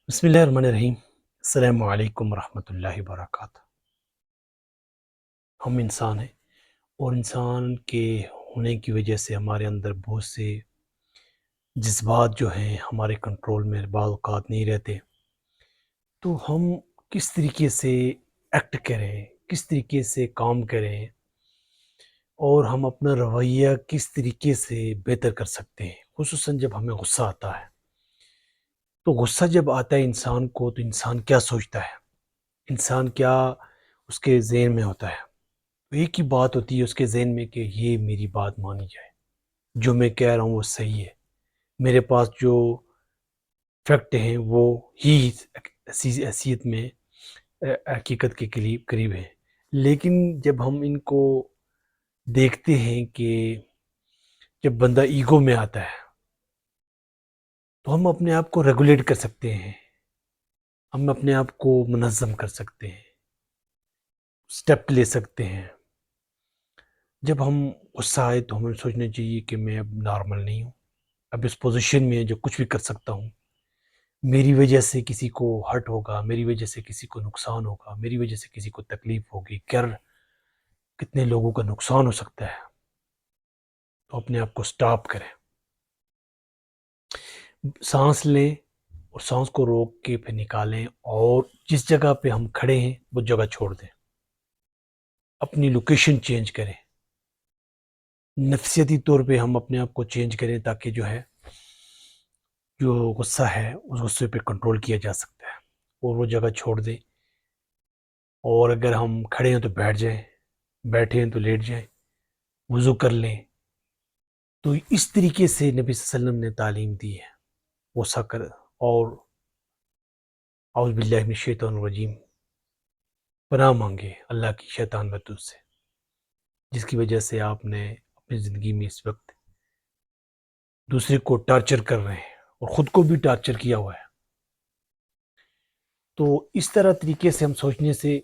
بسم اللہ الرحمن الرحیم۔ السلام علیکم ورحمۃ اللہ وبرکاتہ۔ ہم انسان ہیں اور انسان کے ہونے کی وجہ سے ہمارے اندر بہت سے جذبات جو ہیں ہمارے کنٹرول میں بعض اوقات نہیں رہتے، تو ہم کس طریقے سے ایکٹ کریں، کس طریقے سے کام کریں اور ہم اپنا رویہ کس طریقے سے بہتر کر سکتے ہیں، خصوصاً جب ہمیں غصہ آتا ہے۔ تو غصہ جب آتا ہے انسان کو تو انسان کیا سوچتا ہے، انسان کیا اس کے ذہن میں ہوتا ہے؟ ایک ہی بات ہوتی ہے اس کے ذہن میں کہ یہ میری بات مانی جائے، جو میں کہہ رہا ہوں وہ صحیح ہے، میرے پاس جو فیکٹ ہیں وہ ہی حیثیت میں حقیقت کے قریب ہیں۔ لیکن جب ہم ان کو دیکھتے ہیں کہ جب بندہ ایگو میں آتا ہے تو ہم اپنے آپ کو ریگولیٹ کر سکتے ہیں، ہم اپنے آپ کو منظم کر سکتے ہیں، سٹیپ لے سکتے ہیں۔ جب ہم غصہ آئے تو ہمیں سوچنا چاہیے کہ میں اب نارمل نہیں ہوں، اب اس پوزیشن میں جو کچھ بھی کر سکتا ہوں، میری وجہ سے کسی کو ہرٹ ہوگا، میری وجہ سے کسی کو نقصان ہوگا، میری وجہ سے کسی کو تکلیف ہوگی، کتنے لوگوں کا نقصان ہو سکتا ہے۔ تو اپنے آپ کو سٹاپ کریں، سانس لیں اور سانس کو روک کے پھر نکالیں، اور جس جگہ پہ ہم کھڑے ہیں وہ جگہ چھوڑ دیں، اپنی لوکیشن چینج کریں، نفسیاتی طور پہ ہم اپنے آپ کو چینج کریں تاکہ جو ہے جو غصہ ہے اس غصے پہ کنٹرول کیا جا سکتا ہے، اور وہ جگہ چھوڑ دیں۔ اور اگر ہم کھڑے ہیں تو بیٹھ جائیں، بیٹھے ہیں تو لیٹ جائیں، وضو کر لیں۔ تو اس طریقے سے نبی صلی اللہ علیہ وسلم نے تعلیم دی ہے غصہ کر، اور اعوذ باللہ من الشیطان الرجیم، پناہ مانگے اللہ کی شیطان بدوس سے، جس کی وجہ سے آپ نے اپنی زندگی میں اس وقت دوسرے کو ٹارچر کر رہے ہیں اور خود کو بھی ٹارچر کیا ہوا ہے۔ تو اس طرح طریقے سے ہم سوچنے سے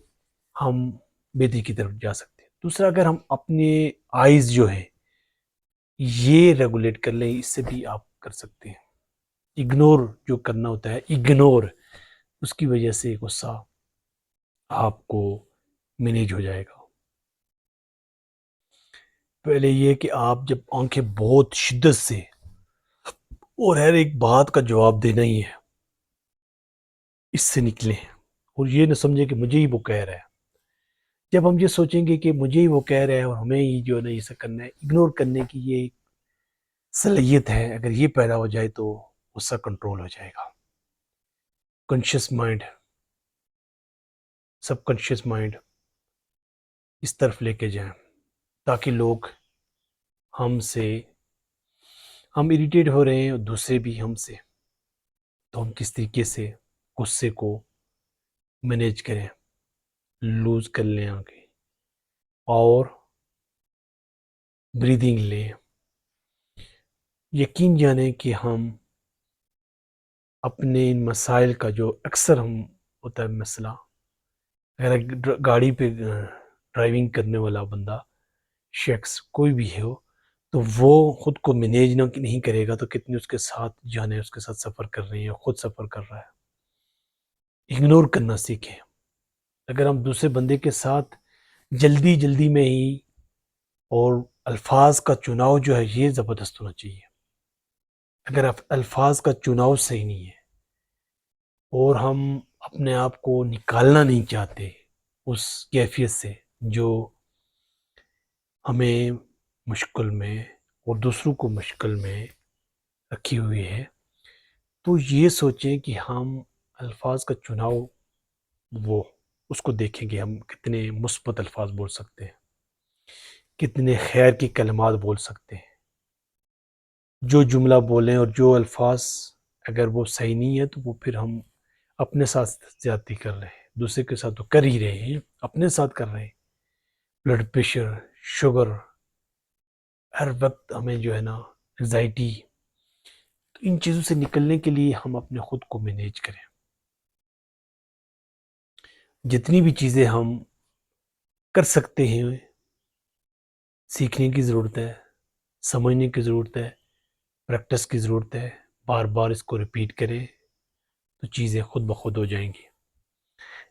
ہم بہتری کی طرف جا سکتے ہیں۔ دوسرا، اگر ہم اپنے آئیز جو ہیں یہ ریگولیٹ کر لیں، اس سے بھی آپ کر سکتے ہیں۔ اگنور جو کرنا ہوتا ہے، اگنور، اس کی وجہ سے غصہ آپ کو مینیج ہو جائے گا۔ پہلے یہ کہ آپ جب آنکھیں بہت شدت سے اور ہر ایک بات کا جواب دینا ہی ہے، اس سے نکلیں اور یہ نہ سمجھیں کہ مجھے ہی وہ کہہ رہا ہے۔ جب ہم یہ سوچیں گے کہ مجھے ہی وہ کہہ رہا ہے اور ہمیں ہی جو ہے نا یہ سب کرنا ہے، اگنور کرنے کی یہ صلاحیت ہے، اگر یہ پیدا ہو جائے تو غصہ کنٹرول ہو جائے گا۔ کانشیس مائنڈ، سب کانشیس مائنڈ اس طرف لے کے جائیں تاکہ لوگ ہم اریٹیٹ ہو رہے ہیں اور دوسرے بھی ہم سے، تو ہم کس طریقے سے غصے کو مینیج کریں، لوز کر لیں آگے، اور بریدنگ لیں۔ یقین جانیں کہ ہم اپنے ان مسائل کا جو اکثر ہم ہوتا ہے مسئلہ، اگر گاڑی پہ ڈرائیونگ کرنے والا بندہ، شخص کوئی بھی ہو، تو وہ خود کو مینیج نہیں کرے گا تو کتنے اس کے ساتھ جانے اس کے ساتھ سفر کر رہے ہیں یا خود سفر کر رہا ہے۔ اگنور کرنا سیکھیں۔ اگر ہم دوسرے بندے کے ساتھ جلدی میں ہی، اور الفاظ کا چناؤ جو ہے یہ زبردست ہونا چاہیے۔ اگر الفاظ کا چناؤ صحیح نہیں ہے اور ہم اپنے آپ کو نکالنا نہیں چاہتے اس کیفیت سے جو ہمیں مشکل میں اور دوسروں کو مشکل میں رکھی ہوئی ہے، تو یہ سوچیں کہ ہم الفاظ کا چناؤ وہ اس کو دیکھیں گے، ہم کتنے مثبت الفاظ بول سکتے ہیں، کتنے خیر کی کلمات بول سکتے ہیں۔ جو جملہ بولیں اور جو الفاظ اگر وہ صحیح نہیں ہے تو وہ پھر ہم اپنے ساتھ زیادتی کر رہے ہیں، دوسرے کے ساتھ تو کر ہی رہے ہیں، اپنے ساتھ کر رہے ہیں۔ بلڈ پریشر، شوگر، ہر وقت ہمیں جو ہے نا انزائٹی، تو ان چیزوں سے نکلنے کے لیے ہم اپنے خود کو مینیج کریں۔ جتنی بھی چیزیں ہم کر سکتے ہیں، سیکھنے کی ضرورت ہے، سمجھنے کی ضرورت ہے، پریکٹس کی ضرورت ہے، بار بار اس کو ریپیٹ کریں تو چیزیں خود بخود ہو جائیں گی.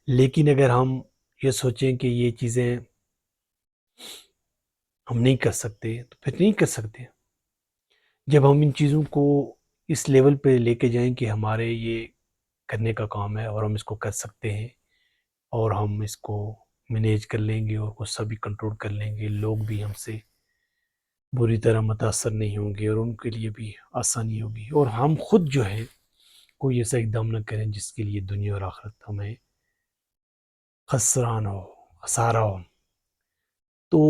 لیکن اگر ہم یہ سوچیں کہ یہ چیزیں ہم نہیں کر سکتے تو پھر نہیں کر سکتے. جب ہم ان چیزوں کو اس لیول پہ لے کے جائیں کہ ہمارے یہ کرنے کا کام ہے اور ہم اس کو کر سکتے ہیں اور ہم اس کو مینیج کر لیں گے اور غصہ بھی کنٹرول کر لیں گے, لوگ بھی ہم سے بری طرح متاثر نہیں ہوں گے اور ان کے لیے بھی آسانی ہوگی, اور ہم خود جو ہے کوئی ایسا اقدام نہ کریں جس کے لیے دنیا اور آخرت ہمیں خسران ہو, خسارہ ہو. تو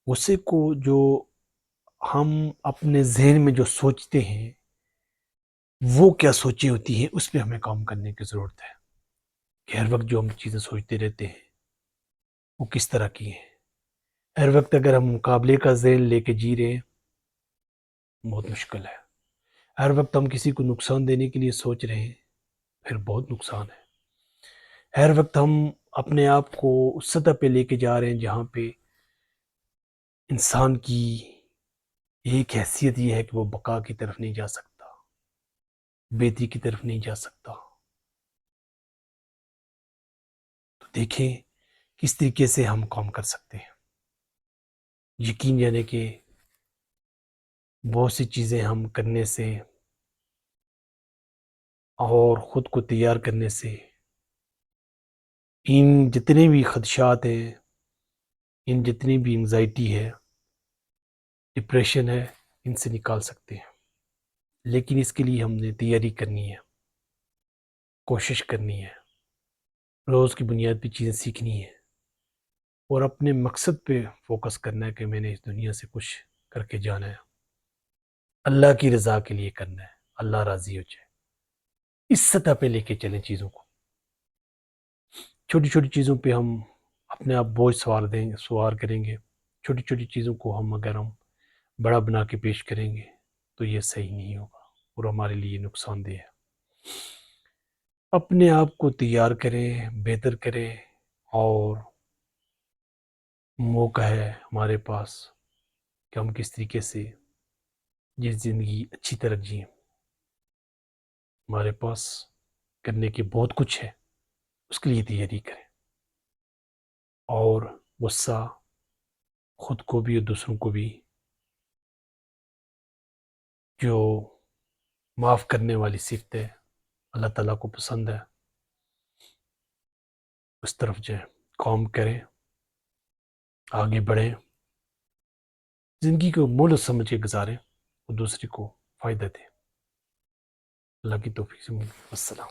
غصے کو جو ہم اپنے ذہن میں جو سوچتے ہیں وہ کیا سوچیں ہوتی ہیں, اس پہ ہمیں کام کرنے کی ضرورت ہے کہ ہر وقت جو ہم چیزیں سوچتے رہتے ہیں وہ کس طرح کی ہیں. ہر وقت اگر ہم مقابلے کا ذہن لے کے جی رہے ہیں بہت مشکل ہے. ہر وقت ہم کسی کو نقصان دینے کے لیے سوچ رہے ہیں پھر بہت نقصان ہے. ہر وقت ہم اپنے آپ کو اس سطح پہ لے کے جا رہے ہیں جہاں پہ انسان کی ایک حیثیت یہ ہے کہ وہ بقا کی طرف نہیں جا سکتا, بہتری کی طرف نہیں جا سکتا. تو دیکھیں کس طریقے سے ہم کام کر سکتے ہیں. یقین جانے کہ بہت سی چیزیں ہم کرنے سے اور خود کو تیار کرنے سے ان جتنے بھی خدشات ہیں, ان جتنی بھی انگزائٹی ہے, ڈپریشن ہے, ان سے نکال سکتے ہیں. لیکن اس کے لیے ہم نے تیاری کرنی ہے, کوشش کرنی ہے, روز کی بنیاد پہ چیزیں سیکھنی ہے اور اپنے مقصد پہ فوکس کرنا ہے کہ میں نے اس دنیا سے کچھ کر کے جانا ہے, اللہ کی رضا کے لیے کرنا ہے, اللہ راضی ہو جائے. اس سطح پہ لے کے چلیں چیزوں کو. چھوٹی چھوٹی چیزوں پہ ہم اپنے آپ بوجھ سوار کریں گے. چھوٹی چھوٹی چیزوں کو ہم بڑا بنا کے پیش کریں گے تو یہ صحیح نہیں ہوگا اور ہمارے لیے نقصان دہ ہے. اپنے آپ کو تیار کریں, بہتر کریں, اور موقع ہے ہمارے پاس کہ ہم کس طریقے سے یہ زندگی اچھی طرح جئیں. ہمارے پاس کرنے کے بہت کچھ ہے, اس کے لیے تیاری کریں. اور غصہ خود کو بھی اور دوسروں کو بھی جو معاف کرنے والی صفت ہے, اللہ تعالیٰ کو پسند ہے, اس طرف جائیں, کام کریں, آگے بڑھیں, زندگی کو مول سمجھ کے گزاریں اور دوسرے کو فائدہ دیں. اللہ کی توفیق سے. السلام.